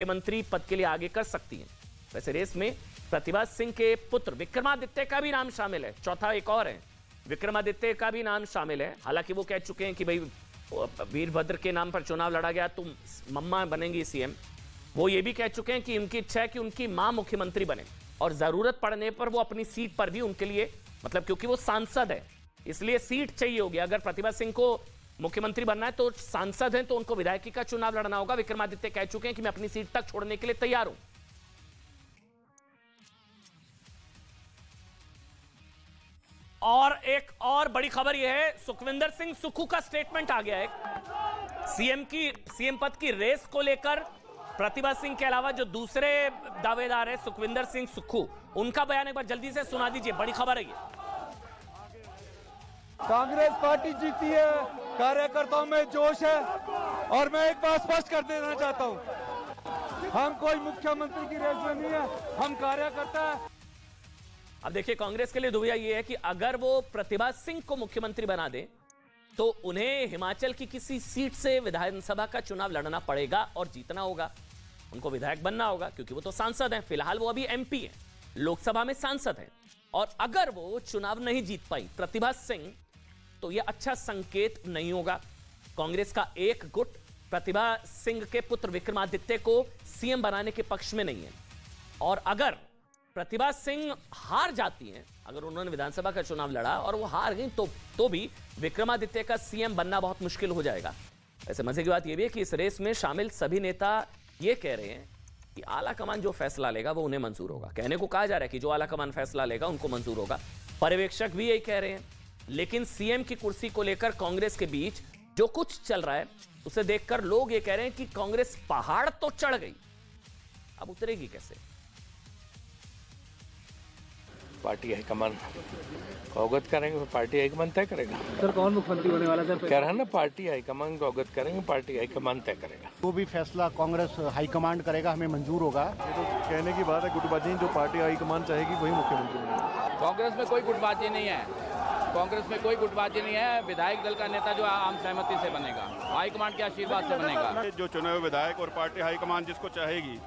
मुख्यमंत्री पद के लिए आगे कर सकती हैं। वैसे रेस में प्रतिभा सिंह के पुत्र विक्रमादित्य का भी नाम शामिल है। चौथा एक और है, विक्रमादित्य का भी नाम शामिल है। हालांकि वो कह चुके हैं कि भाई वीरभद्र के नाम पर चुनाव लड़ा गया, तुम मम्मा बनेंगी सीएम। वो ये भी कह चुके हैं कि उनकी इच्छा है कि उनकी मां मुख्यमंत्री बने और जरूरत पड़ने पर वो अपनी सीट पर भी उनके लिए, मतलब क्योंकि वो सांसद है इसलिए सीट चाहिए होगी। अगर प्रतिभा सिंह को मुख्यमंत्री बनना है तो सांसद हैं तो उनको विधायकी का चुनाव लड़ना होगा। विक्रमादित्य कह चुके हैं कि मैं अपनी सीट तक छोड़ने के लिए तैयार हूं। और एक और बड़ी खबर यह है, सुखविंदर सिंह सुक्खू का स्टेटमेंट आ गया है। सीएम पद की रेस को लेकर प्रतिभा सिंह के अलावा जो दूसरे दावेदार है सुखविंदर सिंह सुक्खू, उनका बयान एक बार जल्दी से सुना दीजिए। बड़ी खबर है ये। कांग्रेस पार्टी जीती है, कार्यकर्ताओं में जोश है और मैं एक बात स्पष्ट कर देना चाहता हूं, हम कोई मुख्यमंत्री की रेस में नहीं है, हम कार्यकर्ता है। अब देखिए, कांग्रेस के लिए दुविधा यह है कि अगर वो प्रतिभा सिंह को मुख्यमंत्री बना दे तो उन्हें हिमाचल की किसी सीट से विधानसभा का चुनाव लड़ना पड़ेगा और जीतना होगा। उनको विधायक बनना होगा क्योंकि वो तो सांसद हैं। फिलहाल वो अभी एमपी हैं, लोकसभा में सांसद हैं। और अगर वो चुनाव नहीं जीत पाई प्रतिभा सिंह तो यह अच्छा संकेत नहीं होगा। कांग्रेस का एक गुट प्रतिभा सिंह के पुत्र विक्रमादित्य को सीएम बनाने के पक्ष में नहीं है। और अगर प्रतिभा सिंह हार जाती हैं, अगर उन्होंने विधानसभा का चुनाव लड़ा और वो हार गई तो भी विक्रमादित्य का सीएम बनना बहुत मुश्किल हो जाएगा। ऐसे मजे की बात यह भी है कि इस रेस में शामिल सभी नेता ये कह रहे हैं कि आला कमान जो फैसला लेगा वो उन्हें मंजूर होगा। कहने को कहा जा रहा है कि जो आला कमान फैसला लेगा उनको मंजूर होगा। पर्यवेक्षक भी यही कह रहे हैं। लेकिन सीएम की कुर्सी को लेकर कांग्रेस के बीच जो कुछ चल रहा है उसे देखकर लोग ये कह रहे हैं कि कांग्रेस पहाड़ तो चढ़ गई, अब उतरेगी कैसे। पार्टी हाईकमान को अवगत करेंगे, पार्टी हाईकमान तय करेगा। सर कौन मुख्यमंत्री होने वाला सर? कह रहा है ना, पार्टी हाईकमान को अवगत करेंगे, पार्टी हाईकमान तय करेगा। वो भी फैसला कांग्रेस हाईकमांड करेगा, हमें मंजूर होगा। ये तो कहने की बात है गुटबाजी, जो पार्टी हाईकमान चाहेगी वही मुख्यमंत्री बनेगा। कांग्रेस में कोई गुटबाजी नहीं है, कांग्रेस में कोई गुटबाजी नहीं है। विधायक दल का नेता जो आम सहमति से बनेगा, हाईकमान के आशीर्वाद से बनेगा। जो चुने हुए विधायक और पार्टी हाईकमान जिसको चाहेगी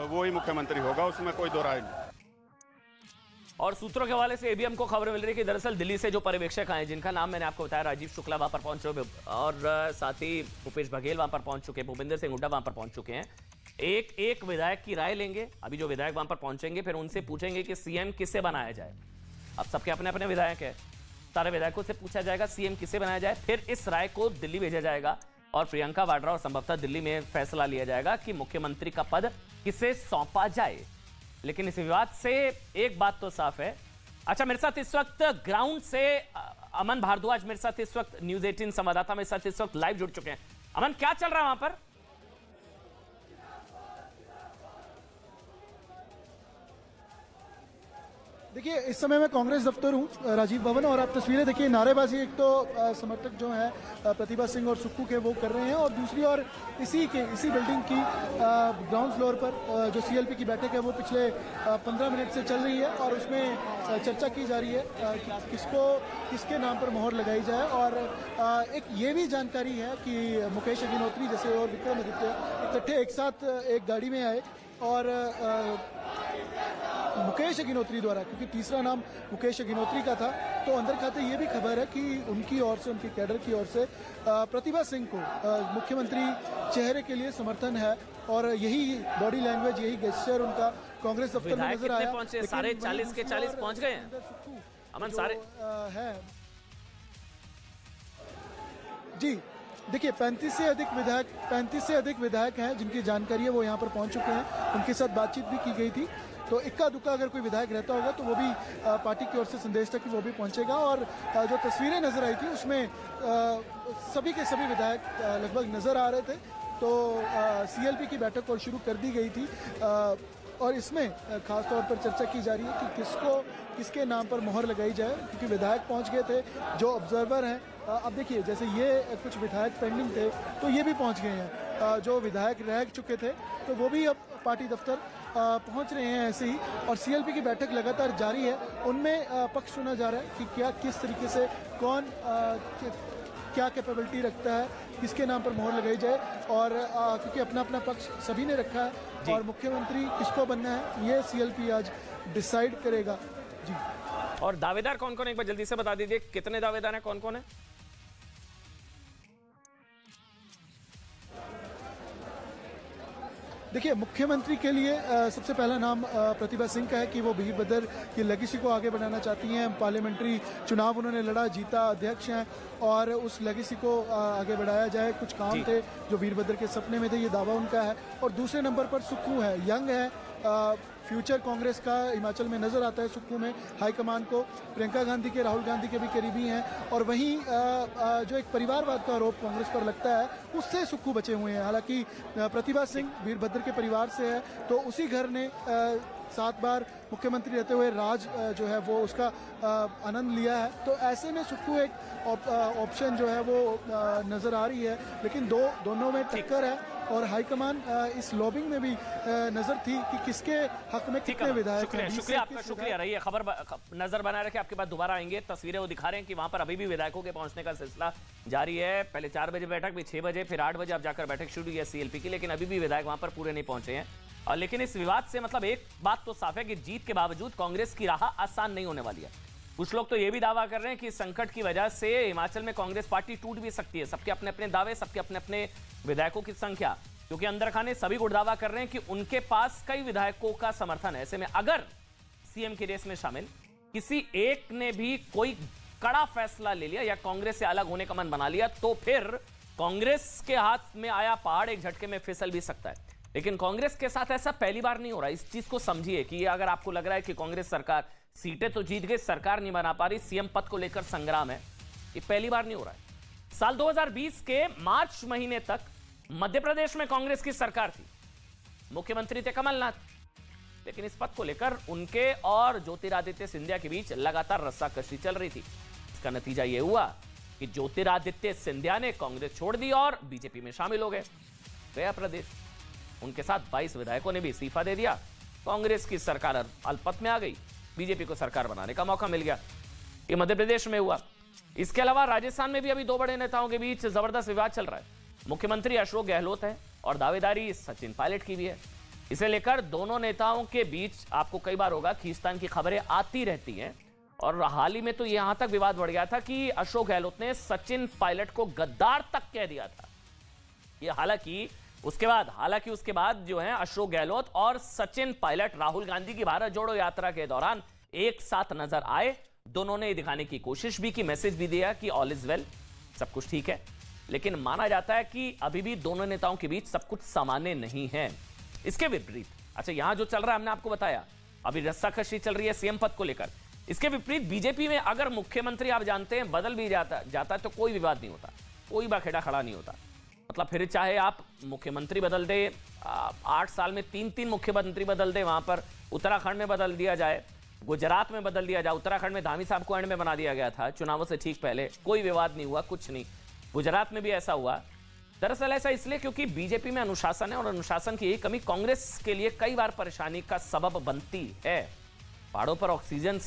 वो ही मुख्यमंत्री होगा, उसमें कोई दो राय नहीं। और सूत्रों के हवाले से एबीएम को खबर मिल रही है कि दरअसल दिल्ली से जो पर्यवेक्षक आए, जिनका नाम मैंने आपको बताया, राजीव शुक्ला वहां पर पहुंच चुके और साथ ही भूपेश बघेल वहां पर पहुंच चुके, भूपेंद्र सिंह हुड्डा वहां पर पहुंच चुके हैं। एक विधायक की राय लेंगे। अभी जो विधायक वहां पर पहुंचेंगे फिर उनसे पूछेंगे कि सीएम किसे बनाया जाए। अब सबके अपने अपने विधायक है, सारे विधायकों से पूछा जाएगा सीएम किसे बनाया जाए। फिर इस राय को दिल्ली भेजा जाएगा और प्रियंका वाड्रा और संभवतः दिल्ली में फैसला लिया जाएगा कि मुख्यमंत्री का पद किसे सौंपा जाए। लेकिन इस विवाद से एक बात तो साफ है। अच्छा, मेरे साथ इस वक्त ग्राउंड से अमन भारद्वाज मेरे साथ इस वक्त न्यूज़ 18 संवाददाता मेरे साथ इस वक्त लाइव जुड़ चुके हैं। अमन, क्या चल रहा है वहां पर? देखिए, इस समय मैं कांग्रेस दफ्तर हूँ, राजीव भवन, और आप तस्वीरें देखिए। नारेबाजी एक तो समर्थक जो है प्रतिभा सिंह और सुक्खू के वो कर रहे हैं, और दूसरी ओर इसी बिल्डिंग की ग्राउंड फ्लोर पर जो सीएलपी की बैठक है वो पिछले 15 मिनट से चल रही है और उसमें चर्चा की जा रही है कि किसके नाम पर मोहर लगाई जाए। और एक ये भी जानकारी है कि मुकेश अग्निहोत्री जैसे और विक्रमादित्य इकट्ठे एक साथ एक गाड़ी में आए और मुकेश अग्निहोत्री द्वारा, क्योंकि तीसरा नाम मुकेश अग्निहोत्री का था, तो अंदर खाते ये भी खबर है कि उनकी ओर से, उनकी कैडर की ओर से प्रतिभा सिंह को मुख्यमंत्री चेहरे के लिए समर्थन है। और यही बॉडी लैंग्वेज, यही गेस्चर उनका कांग्रेस दफ्तर में नजर आया। सारे 40 के 40 पहुंच गए हैं अमन, सारे है जी। देखिए, 35 से अधिक विधायक हैं जिनकी जानकारी है वो यहाँ पर पहुंच चुके हैं। उनके साथ बातचीत भी की गई थी, तो इक्का दुक्का अगर कोई विधायक रहता होगा तो वो भी पार्टी की ओर से संदेश था कि वो भी पहुंचेगा। और जो तस्वीरें नजर आई थी उसमें सभी के सभी विधायक लगभग नजर आ रहे थे। तो सीएलपी की बैठक और शुरू कर दी गई थी और इसमें खास तौर पर चर्चा की जा रही है कि किसके नाम पर मोहर लगाई जाए, क्योंकि विधायक पहुंच गए थे जो ऑब्जर्वर हैं। अब देखिए, जैसे ये कुछ विधायक पेंडिंग थे तो ये भी पहुंच गए हैं। जो विधायक रह चुके थे तो वो भी अब पार्टी दफ्तर पहुंच रहे हैं ऐसे ही। और सीएलपी की बैठक लगातार जारी है, उनमें पक्ष सुना जा रहा है कि किस तरीके से कौन क्या कैपेबिलिटी रखता है, किसके नाम पर मोहर लगाई जाए, और क्योंकि अपना अपना पक्ष सभी ने रखा है और मुख्यमंत्री किसको बनना है ये CLP आज डिसाइड करेगा जी। और दावेदार कौन कौन है एक बार जल्दी से बता दीजिए, कितने दावेदार हैं, कौन कौन है? देखिए, मुख्यमंत्री के लिए सबसे पहला नाम प्रतिभा सिंह का है कि वो वीरभद्र की लेगेसी को आगे बढ़ाना चाहती हैं। पार्लियामेंट्री चुनाव उन्होंने लड़ा, जीता, अध्यक्ष हैं और उस लेगेसी को आगे बढ़ाया जाए। कुछ काम थे जो वीरभद्र के सपने में थे, ये दावा उनका है। और दूसरे नंबर पर सुक्खू है, यंग है, फ्यूचर कांग्रेस का हिमाचल में नजर आता है सुक्खू में। हाईकमान को प्रियंका गांधी के, राहुल गांधी के भी करीबी हैं और वहीं जो एक परिवारवाद का आरोप कांग्रेस पर लगता है उससे सुक्खू बचे हुए हैं। हालांकि प्रतिभा सिंह वीरभद्र के परिवार से है तो उसी घर ने 7 बार मुख्यमंत्री रहते हुए राज जो है वो उसका आनंद लिया है। तो ऐसे में सुक्खू एक ऑप्शन जो है वो नजर आ रही है, लेकिन दोनों में टक्कर है और हाईकमान इस लॉबिंग में भी नजर थी कि किसके हक में कितने विधायक हैं। शुक्रिया आपका, शुक्रिया रहिए, खबर नजर बना रखे, आपके पास दोबारा आएंगे। तस्वीरें वो दिखा रहे हैं कि वहां पर अभी भी विधायकों के पहुंचने का सिलसिला जारी है। पहले 4 बजे बैठक, भी 6 बजे, फिर 8 बजे अब जाकर बैठक शुरू हुई है CLP की, लेकिन अभी भी विधायक वहां पर पूरे नहीं पहुंचे हैं। और लेकिन इस विवाद से मतलब एक बात तो साफ है कि जीत के बावजूद कांग्रेस की राह आसान नहीं होने वाली है। कुछ लोग तो ये भी दावा कर रहे हैं कि संकट की वजह से हिमाचल में कांग्रेस पार्टी टूट भी सकती है। सबके अपने अपने दावे, सबके अपने अपने विधायकों की संख्या, क्योंकि अंदर खाने सभी गुट दावा कर रहे हैं कि उनके पास कई विधायकों का समर्थन है। ऐसे में अगर सीएम की रेस में शामिल किसी एक ने भी कोई कड़ा फैसला ले लिया या कांग्रेस से अलग होने का मन बना लिया तो फिर कांग्रेस के हाथ में आया पहाड़ एक झटके में फिसल भी सकता है। लेकिन कांग्रेस के साथ ऐसा पहली बार नहीं हो रहा। इस चीज को समझिए कि अगर आपको लग रहा है कि कांग्रेस सरकार सीटें तो जीत गई, सरकार नहीं बना पा रही, सीएम पद को लेकर संग्राम है, ये पहली बार नहीं हो रहा है। साल 2020 के मार्च महीने तक मध्य प्रदेश में कांग्रेस की सरकार थी, मुख्यमंत्री थे कमलनाथ, लेकिन इस पद को लेकर उनके और ज्योतिरादित्य सिंधिया के बीच लगातार रस्साकशी चल रही थी। इसका नतीजा यह हुआ कि ज्योतिरादित्य सिंधिया ने कांग्रेस छोड़ दी और बीजेपी में शामिल हो गए। गया प्रदेश, उनके साथ 22 विधायकों ने भी इस्तीफा दे दिया। कांग्रेस की सरकार अल्पमत में आ गई, बीजेपी को सरकार बनाने का मौका मिल गया। ये मध्य प्रदेश में हुआ। इसके अलावा राजस्थान में भी अभी 2 बड़े नेताओं के बीच जबरदस्त विवाद चल रहा है। मुख्यमंत्री अशोक गहलोत है और दावेदारी सचिन पायलट की भी है। इसे लेकर दोनों नेताओं के बीच आपको कई बार होगा खींचतान की खबरें आती रहती हैं और हाल ही में तो यहां तक विवाद बढ़ गया था कि अशोक गहलोत ने सचिन पायलट को गद्दार तक कह दिया था। ये हालांकि उसके बाद जो है अशोक गहलोत और सचिन पायलट राहुल गांधी की भारत जोड़ो यात्रा के दौरान एक साथ नजर आए। दोनों ने दिखाने की कोशिश भी की, मैसेज भी दिया कि ऑल इज वेल, सब कुछ ठीक है। लेकिन माना जाता है कि अभी भी दोनों नेताओं के बीच सब कुछ सामान्य नहीं है। इसके विपरीत, अच्छा यहां जो चल रहा है हमने आपको बताया, अभी रस्साकशी चल रही है सीएम पद को लेकर। इसके विपरीत बीजेपी में अगर मुख्यमंत्री आप जानते हैं बदल भी जाता है तो कोई विवाद नहीं होता, कोई बखेड़ा खड़ा नहीं होता। मतलब फिर चाहे आप मुख्यमंत्री बदल दे, 8 साल में 3 मुख्यमंत्री बदल दे, वहां पर उत्तराखंड में बदल दिया जाए, गुजरात में बदल दिया जाए। उत्तराखंड में धामी साहब को एंड में बना दिया गया था चुनावों से ठीक पहले, कोई विवाद नहीं हुआ, कुछ नहीं। गुजरात में भी ऐसा हुआ। दरअसल ऐसा इसलिए क्योंकि बीजेपी में अनुशासन है और अनुशासन की यही कमी कांग्रेस के लिए कई बार परेशानी का सबब बनती है। पहाड़ों पर ऑक्सीजन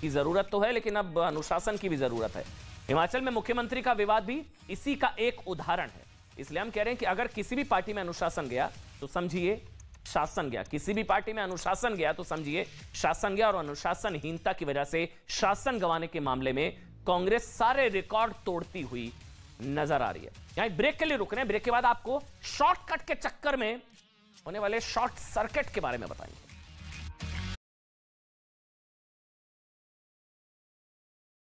की जरूरत तो है, लेकिन अब अनुशासन की भी जरूरत है। हिमाचल में मुख्यमंत्री का विवाद भी इसी का एक उदाहरण है। इसलिए हम कह रहे हैं कि अगर किसी भी पार्टी में अनुशासन गया तो समझिए शासन गया, किसी भी पार्टी में अनुशासन गया तो समझिए शासन गया। और अनुशासनहीनता की वजह से शासन गंवाने के मामले में कांग्रेस सारे रिकॉर्ड तोड़ती हुई नजर आ रही है। यहां ब्रेक के लिए रुक रहे हैं, ब्रेक के बाद आपको शॉर्टकट के चक्कर में होने वाले शॉर्ट सर्किट के बारे में बताएंगे।